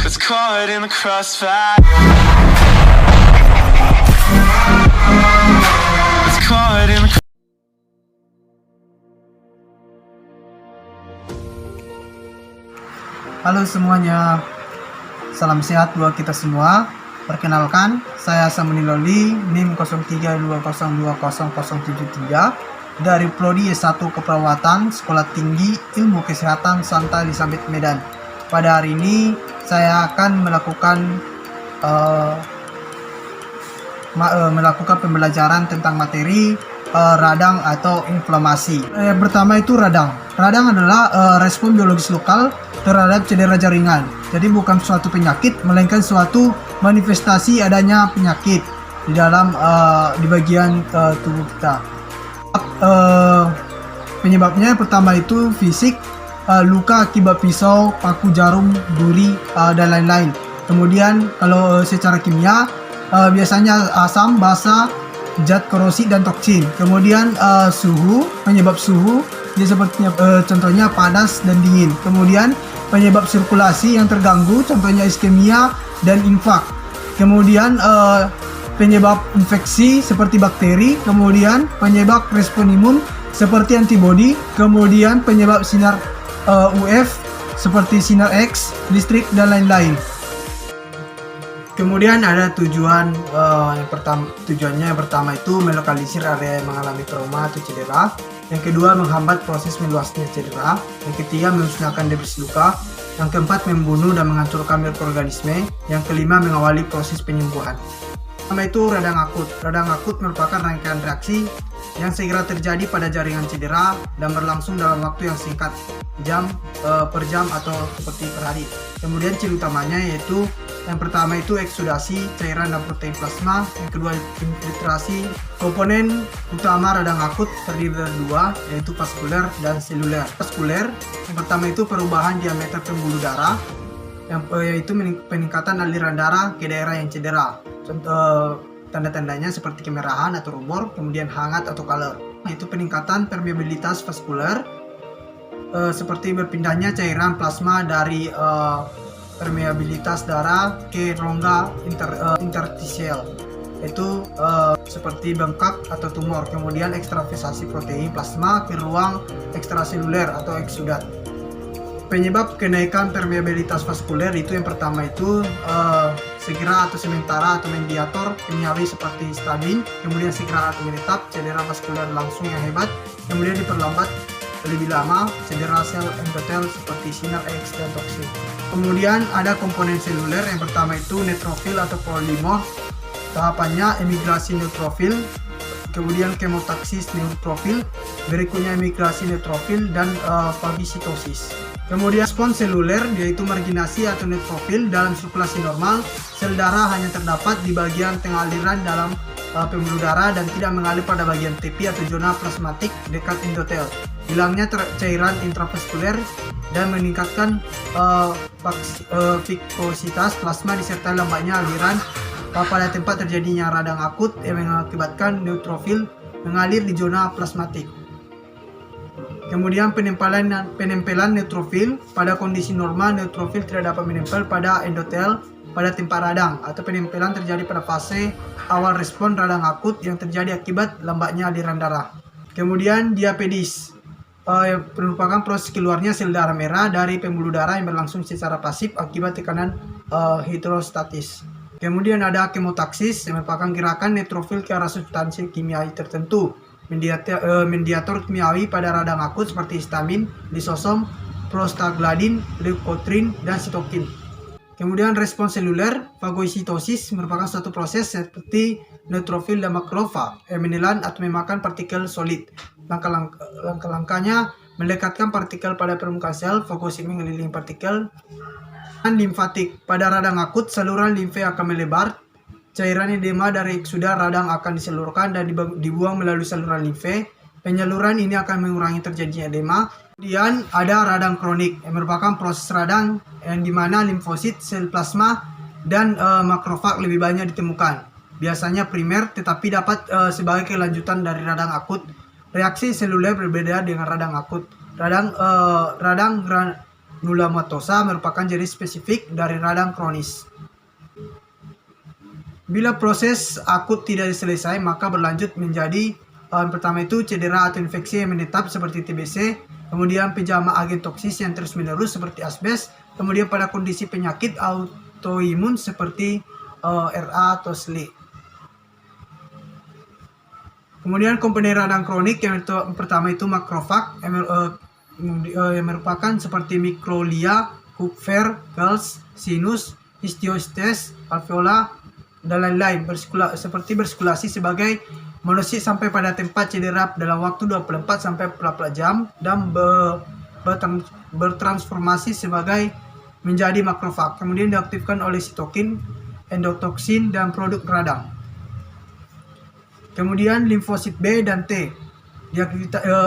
was caught in the crossfire. Was caught in the Halo semuanya, salam sehat buat kita semua. Perkenalkan, saya Samuni Loli, NIM 0320200073 dari Prodi S1 Keperawatan Sekolah Tinggi Ilmu Kesehatan Santa Elizabeth Medan. Pada hari ini saya akan melakukan pembelajaran tentang materi radang atau inflamasi. Pertama itu radang. Radang adalah respon biologis lokal terhadap cedera jaringan. Jadi bukan suatu penyakit, melainkan suatu manifestasi adanya penyakit di dalam di bagian tubuh kita. Penyebabnya pertama itu fisik, luka akibat pisau, paku jarum, duri, dan lain-lain. Kemudian kalau secara kimia biasanya asam, basa, zat korosif dan toksin. Kemudian suhu, penyebab suhu dia seperti contohnya panas dan dingin. Kemudian penyebab sirkulasi yang terganggu, contohnya iskemia dan infak. Kemudian penyebab infeksi seperti bakteri. Kemudian penyebab respon imun seperti antibodi. Kemudian penyebab sinar UV seperti sinar X, listrik dan lain-lain. Kemudian ada tujuannya yang pertama itu melokalisir area yang mengalami trauma atau cedera. Yang kedua, menghambat proses meluasnya cedera. Yang ketiga, memusnahkan debris luka. Yang keempat, membunuh dan menghancurkan mikroorganisme. Yang kelima, mengawali proses penyembuhan. Pertama itu radang akut. Radang akut merupakan rangkaian reaksi yang segera terjadi pada jaringan cedera dan berlangsung dalam waktu yang singkat, per jam atau seperti per hari. Kemudian ciri utamanya yaitu yang pertama itu eksudasi cairan dan protein plasma, yang kedua infiltrasi. Komponen utama radang akut terdiri dari dua, yaitu vaskuler dan seluler. Vaskuler yang pertama itu perubahan diameter pembuluh darah, yaitu peningkatan aliran darah ke daerah yang cedera. Contoh tanda-tandanya seperti kemerahan atau rubor, kemudian hangat atau kalor. Yaitu peningkatan permeabilitas vaskuler, seperti berpindahnya cairan plasma dari permeabilitas darah ke rongga interstisial, itu seperti bengkak atau tumor. Kemudian ekstravasasi protein plasma ke ruang ekstraseluler atau eksudat. Penyebab kenaikan permeabilitas vaskuler itu yang pertama itu segera atau sementara atau mediator kimiawi seperti stamin. Kemudian segera atau menetap cedera vaskuler langsung yang hebat. Kemudian diperlambat lebih lama cedera sel endotel seperti sinar X dan toksin. Kemudian ada komponen seluler. Yang pertama itu neutrofil atau polimorf. Tahapannya emigrasi neutrofil, kemudian kemotaksis neutrofil, berikutnya emigrasi neutrofil dan fagositosis. Kemudian respon seluler yaitu marginasi atau neutrofil. Dalam sirkulasi normal, sel darah hanya terdapat di bagian tengah aliran dalam pembuluh darah dan tidak mengalir pada bagian tepi atau zona plasmatik dekat endotel. Hilangnya cairan intravaskuler dan meningkatkan vikositas plasma disertai lambatnya aliran pada tempat terjadinya radang akut yang mengakibatkan neutrofil mengalir di zona plasmatik. Kemudian penempelan neutrofil. Pada kondisi normal, neutrofil tidak dapat menempel pada endotel pada tempat radang, atau penempelan terjadi pada fase awal respon radang akut yang terjadi akibat lambatnya aliran darah. Kemudian diapedis merupakan proses keluarnya sel darah merah dari pembuluh darah yang berlangsung secara pasif akibat tekanan hidrostatis. Kemudian ada kemotaksis yang merupakan gerakan neutrofil ke arah substansi kimiawi tertentu. Mediator kimiawi pada radang akut seperti histamin, lisosom, prostaglandin, leukotrin, dan sitokin. Kemudian respon seluler. Fagositosis merupakan suatu proses seperti neutrofil dan makrofag yang menelan atau memakan partikel solid. Langkah-langkahnya mendekatkan partikel pada permukaan sel, fagosit mengelilingi partikel. Dan limfatik. Pada radang akut, saluran limfe akan melebar. Cairan edema dari eksudat radang akan disalurkan dan dibuang melalui saluran limfe. Penyaluran ini akan mengurangi terjadinya edema. Kemudian ada radang kronik yang merupakan proses radang yang dimana limfosit, sel plasma, dan makrofag lebih banyak ditemukan. Biasanya primer tetapi dapat sebagai kelanjutan dari radang akut. Reaksi seluler berbeda dengan radang akut. Radang granulomatosa merupakan jenis spesifik dari radang kronis. Bila proses akut tidak selesai, maka berlanjut menjadi yang pertama itu cedera atau infeksi yang menetap seperti TBC, kemudian penjama agen toksis yang terus-menerus seperti asbes, kemudian pada kondisi penyakit autoimun seperti RA atau SLE. Kemudian komponen radang kronik yang pertama itu makrofag yang merupakan seperti mikrolia, Kupfer, Gauss, sinus, histiocytes, alveola, dan lain-lain seperti bersirkulasi sebagai monosit sampai pada tempat cedera dalam waktu 24 sampai 48 jam dan bertransformasi sebagai menjadi makrofag, kemudian diaktifkan oleh sitokin, endotoksin, dan produk radang. Kemudian limfosit B dan T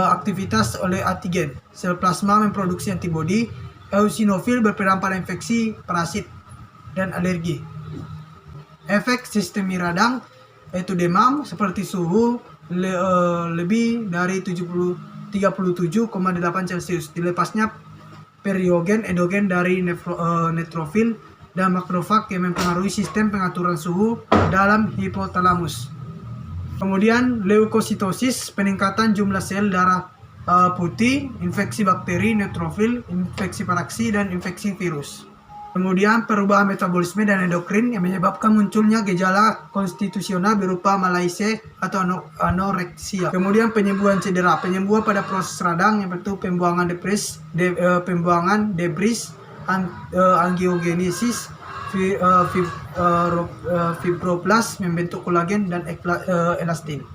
aktivitas oleh antigen. Sel plasma memproduksi antibodi. Eosinofil berperan pada infeksi, parasit, dan alergi. Efek sistem radang yaitu demam seperti suhu lebih dari 37,8 Celcius. Dilepasnya periogen endogen dari neutrofil dan makrofag yang mempengaruhi sistem pengaturan suhu dalam hipotalamus. Kemudian leukositosis, peningkatan jumlah sel darah putih, infeksi bakteri, neutrofil, infeksi paraksi, dan infeksi virus. Kemudian perubahan metabolisme dan endokrin yang menyebabkan munculnya gejala konstitusional berupa malaise atau anoreksia. Kemudian penyembuhan cedera, penyembuhan pada proses radang yang bentuk pembuangan debris, angiogenesis, fibroblast membentuk kolagen dan elastin.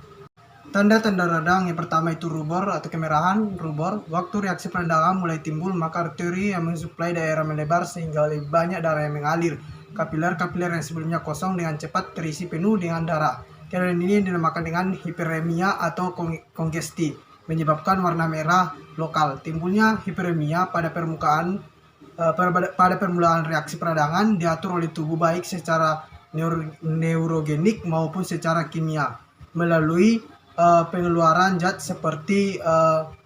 Tanda-tanda radang yang pertama itu rubor atau kemerahan. Rubor, waktu reaksi peradangan mulai timbul, maka arteri yang mensuplai daerah melebar sehingga lebih banyak darah yang mengalir. Kapiler-kapiler yang sebelumnya kosong dengan cepat terisi penuh dengan darah. Keadaan ini dinamakan dengan hiperemia atau kongesti, menyebabkan warna merah lokal. Timbulnya hiperemia pada permulaan reaksi peradangan diatur oleh tubuh baik secara neurogenik maupun secara kimia melalui pengeluaran zat seperti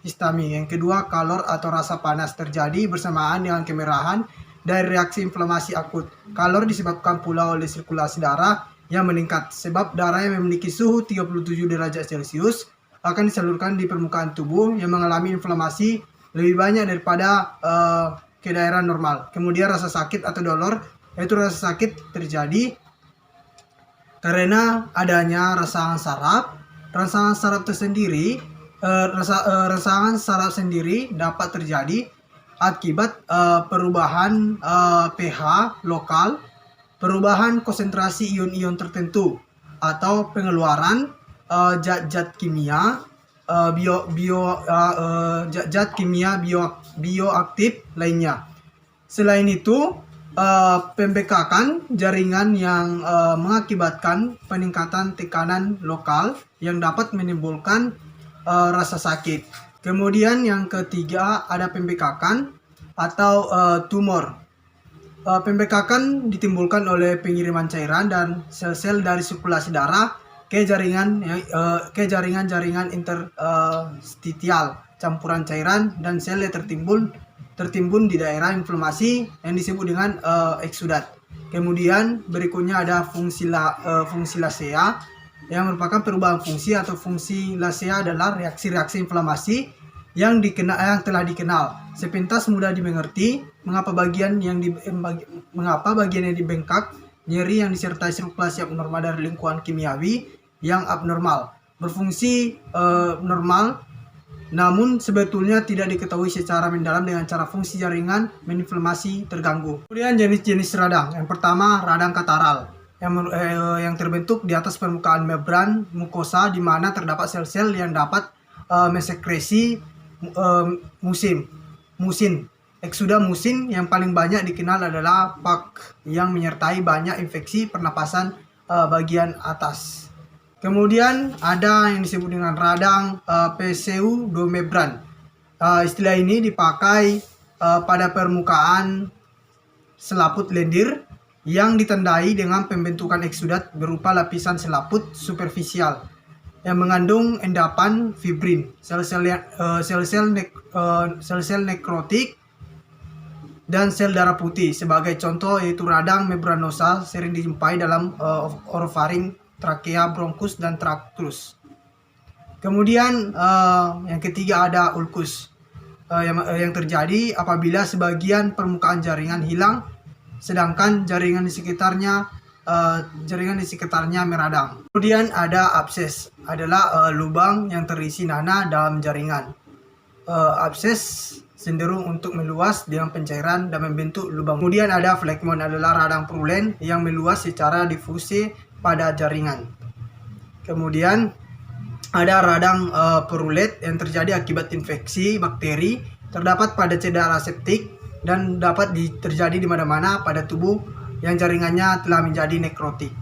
histamin. Yang kedua, kalor atau rasa panas terjadi bersamaan dengan kemerahan dari reaksi inflamasi akut. Kalor disebabkan pula oleh sirkulasi darah yang meningkat, sebab darah yang memiliki suhu 37 derajat Celcius akan disalurkan di permukaan tubuh yang mengalami inflamasi lebih banyak daripada ke daerah normal. Kemudian rasa sakit atau dolor, yaitu rasa sakit terjadi karena adanya rangsangan saraf. Rangsangan saraf tersendiri, rangsangan saraf sendiri dapat terjadi akibat perubahan pH lokal, perubahan konsentrasi ion-ion tertentu, atau pengeluaran zat-zat kimia bioaktif lainnya. Selain itu, pembekakan jaringan yang mengakibatkan peningkatan tekanan lokal yang dapat menimbulkan rasa sakit. Kemudian yang ketiga ada pembekakan atau tumor. Pembekakan ditimbulkan oleh pengiriman cairan dan sel-sel dari sirkulasi darah ke jaringan interstitial, campuran cairan dan sel yang tertimbun di daerah inflamasi yang disebut dengan eksudat. Kemudian berikutnya ada fungsi lasea yang merupakan perubahan fungsi atau fungsi lasea adalah reaksi-reaksi inflamasi yang telah dikenal. Sepintas mudah dimengerti mengapa bagian yang dibengkak, nyeri yang disertai sirkulasi abnormal dari lingkungan kimiawi yang abnormal, berfungsi normal, namun sebetulnya tidak diketahui secara mendalam dengan cara fungsi jaringan menginflamasi terganggu. Kemudian jenis-jenis radang. Yang pertama, radang kataral yang terbentuk di atas permukaan membran mukosa di mana terdapat sel-sel yang dapat mensekresi musin. Eksuda musin yang paling banyak dikenal adalah PAK yang menyertai banyak infeksi pernapasan bagian atas. Kemudian ada yang disebut dengan radang pseudomembran. Istilah ini dipakai pada permukaan selaput lendir yang ditandai dengan pembentukan eksudat berupa lapisan selaput superficial yang mengandung endapan fibrin, sel-sel nekrotik dan sel darah putih. Sebagai contoh yaitu radang membranosa sering dijumpai dalam orofaring, trakea, bronkus, dan traktus. Kemudian yang ketiga ada ulkus. Yang terjadi apabila sebagian permukaan jaringan hilang, sedangkan jaringan di sekitarnya meradang. Kemudian ada abses, adalah lubang yang terisi nanah dalam jaringan. Abses cenderung untuk meluas dengan pencairan dan membentuk lubang. Kemudian ada flegmon, adalah radang purulen yang meluas secara difusi pada jaringan. Kemudian ada radang purulet yang terjadi akibat infeksi bakteri, terdapat pada cedera septik dan dapat terjadi di mana-mana pada tubuh yang jaringannya telah menjadi nekrotik.